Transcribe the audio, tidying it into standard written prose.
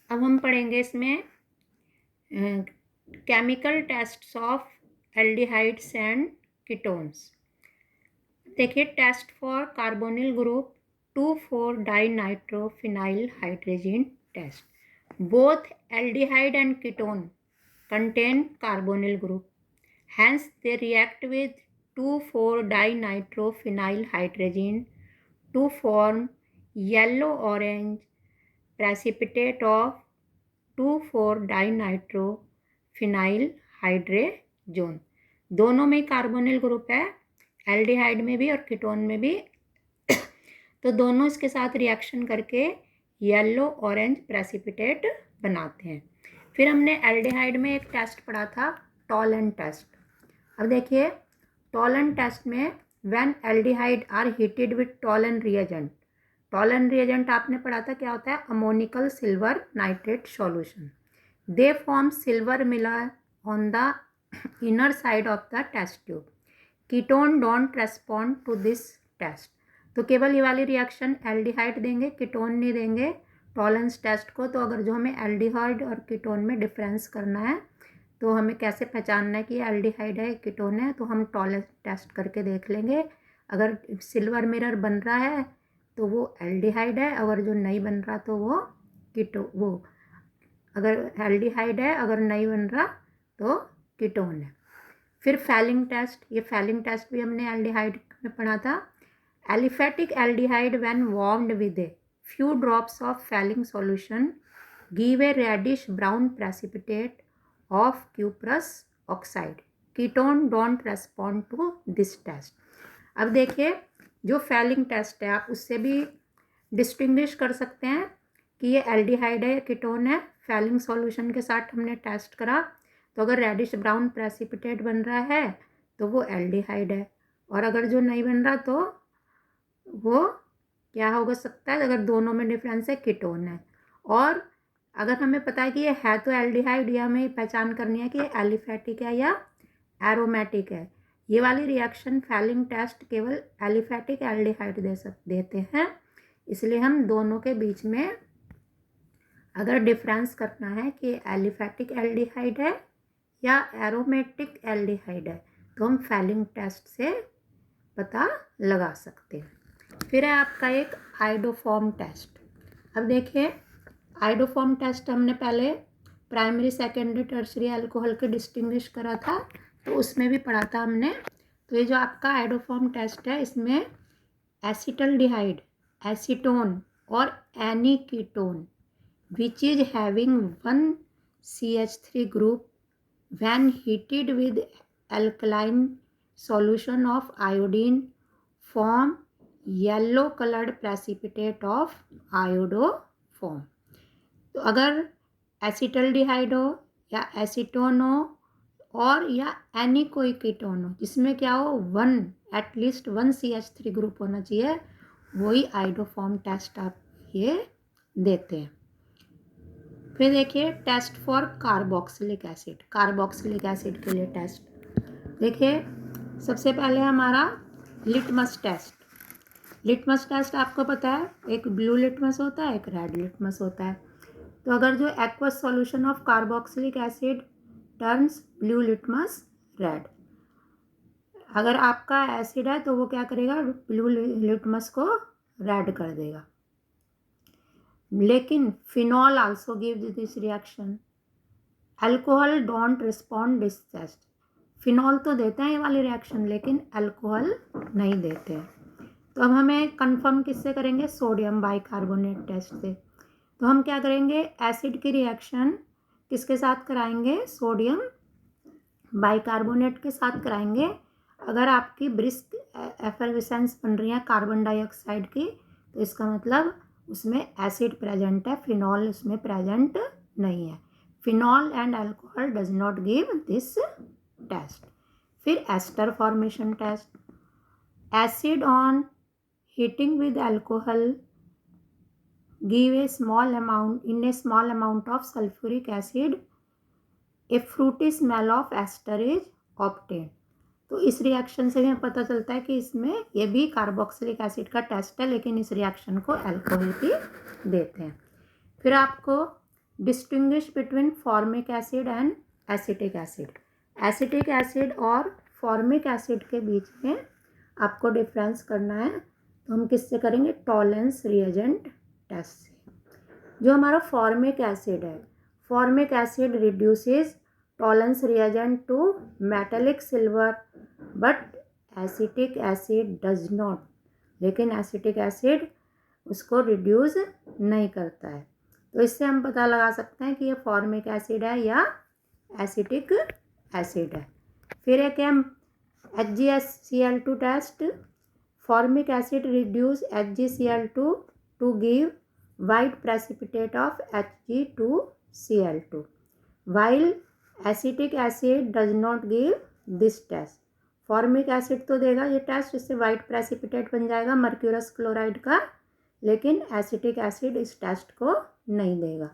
अब हम पढ़ेंगे इसमें chemical tests of aldehydes and ketones. देखिए, test for carbonyl group two four dinitrophenyl hydrogen test. Both aldehyde and ketone contain carbonyl group, hence they react with 2,4-dinitrophenyl hydrogen to form yellow orange precipitate of 2,4-dinitrophenyl hydrogen। दोनों में carbonyl group है, aldehyde में भी और ketone में भी। तो दोनों इसके साथ रिएक्शन करके येलो ऑरेंज प्रेसिपिटेट बनाते हैं। फिर हमने एल्डिहाइड में एक टेस्ट पढ़ा था, टॉलन टेस्ट। अब देखिए, टॉलन टेस्ट में when aldehyde are heated with Tollens reagent. Tollens reagent आपने पढ़ा था, क्या होता है? Ammoniacal silver nitrate solution. They form silver mirror on the inner side of the test tube. Ketone don't respond to this test. तो केवल ये वाली रिएक्शन एल्डिहाइड देंगे, कीटोन नहीं देंगे टॉलेंस टेस्ट को। तो अगर जो हमें एल्डिहाइड और कीटोन में डिफरेंस करना है तो हमें कैसे पहचानना है कि ये एल्डिहाइड है कीटोन है, तो हम टॉलेंस टेस्ट करके देख लेंगे। अगर सिल्वर मिरर बन रहा है तो वो एल्डिहाइड है, अगर जो नहीं बन रहा तो वो अगर एल्डिहाइड है, अगर नहीं बन रहा तो कीटोन है। फिर फैलिंग टेस्ट, ये फैलिंग टेस्ट भी हमने एल्डिहाइड में पढ़ा था। Aliphatic aldehyde when warmed with A few drops of Fehling solution give a reddish brown precipitate of cuprous oxide. Ketone don't respond to this test. अब देखिए, जो फैलिंग टेस्ट है आप उससे भी डिस्टिंग्विश कर सकते हैं कि ये एल्डिहाइड है या कीटोन है। फैलिंग सॉल्यूशन के साथ हमने टेस्ट करा तो अगर रेडिश ब्राउन प्रेसिपिटेट बन रहा है तो वो एल्डिहाइड है, और अगर जो नहीं बन रहा तो वो क्या हो सकता है? अगर दोनों में डिफरेंस है, कीटोन है। और अगर हमें पता है कि ये है तो एल्डिहाइड, या हमें पहचान करनी है कि ये एलिफेटिक है या एरोमेटिक है। ये वाली रिएक्शन फैलिंग टेस्ट केवल एलिफेटिक एल्डिहाइड देते हैं, इसलिए हम दोनों के बीच में अगर डिफरेंस करना है कि एलिफेटिक एल्डिहाइड है या एरोमेटिक एल्डिहाइड है तो हम फैलिंग टेस्ट से पता लगा सकते हैं। फिर है आपका एक आइडोफॉर्म टेस्ट। अब देखिए, आइडोफॉर्म टेस्ट हमने पहले प्राइमरी सेकेंडरी टर्सरी अल्कोहल के डिस्टिंग्विश करा था, तो उसमें भी पढ़ा था हमने। तो ये जो आपका आइडोफॉर्म टेस्ट है, इसमें एसिटल्डिहाइड, एसीटोन और any ketone which is having 1 CH3 group when heated with alkaline solution of iodine form yellow coloured precipitate of iodoform. तो अगर एसिटल्डिहाइड हो या एसीटोन हो और या एनी कोई कीटोन हो जिसमें क्या हो, एटलीस्ट 1 CH3 ग्रुप होना चाहिए, वही आइडोफॉर्म टेस्ट आप ये देते हैं। फिर देखिए, test for carboxylic acid. Carboxylic acid के लिए टेस्ट देखिए, सबसे पहले हमारा लिटमस टेस्ट। लिटमस टेस्ट आपको पता है, एक ब्लू लिटमस होता है, एक रेड लिटमस होता है। तो अगर जो aqueous solution of carboxylic asset turns blue litmus red, अगर आपका एसिड है तो वो क्या करेगा, ब्लू लिटमस को रेड कर देगा। लेकिन phenol also gives this reaction. Alcohol don't respond this test. Phenol तो देते हैं ये वाली रिएक्शन, लेकिन अल्कोहल नहीं देते हैं। तो अब हमें कंफर्म किससे करेंगे? सोडियम बाइकार्बोनेट टेस्ट से। तो हम क्या करेंगे, एसिड की रिएक्शन किसके साथ कराएंगे? सोडियम बाइकार्बोनेट के साथ कराएंगे। अगर आपकी ब्रिस्क एफर्वेसेंस बन रही है कार्बन डाइऑक्साइड की, तो इसका मतलब उसमें एसिड प्रेजेंट है, फिनॉल उसमें प्रेजेंट नहीं है। Phenol and alcohol does not give this test. फिर ester formation test. Acid on heating with alcohol give a small amount of sulfuric acid, a fruity smell of ester is obtained। तो इस reaction से हमें पता चलता है कि इसमें ये भी कार्बोक्सिलिक एसिड का टेस्ट है, लेकिन इस रिएक्शन को अल्कोहल की देते हैं। फिर आपको distinguish between formic acid and acetic acid. Acetic acid और फॉर्मिक एसिड के बीच में आपको डिफरेंस करना है, तो हम किससे करेंगे? टॉलेंस रिएजेंट टेस्ट से। जो हमारा फॉर्मिक एसिड है, formic acid reduces Tollens reagent to metallic silver, but acetic acid does not. लेकिन एसिटिक एसिड उसको रिड्यूस नहीं करता है। तो इससे हम पता लगा सकते हैं कि ये फॉर्मिक एसिड है या एसिटिक एसिड है। फिर एक है HgCl2 test. Formic acid reduce HgCl2 to give white precipitate of Hg2Cl2, while acetic acid does not give this test। Formic acid तो देगा ये टेस्ट, इससे वाइट प्रेसिपिटेट बन जाएगा मर्क्यूरस क्लोराइड का, लेकिन एसिटिक एसिड इस टेस्ट को नहीं देगा।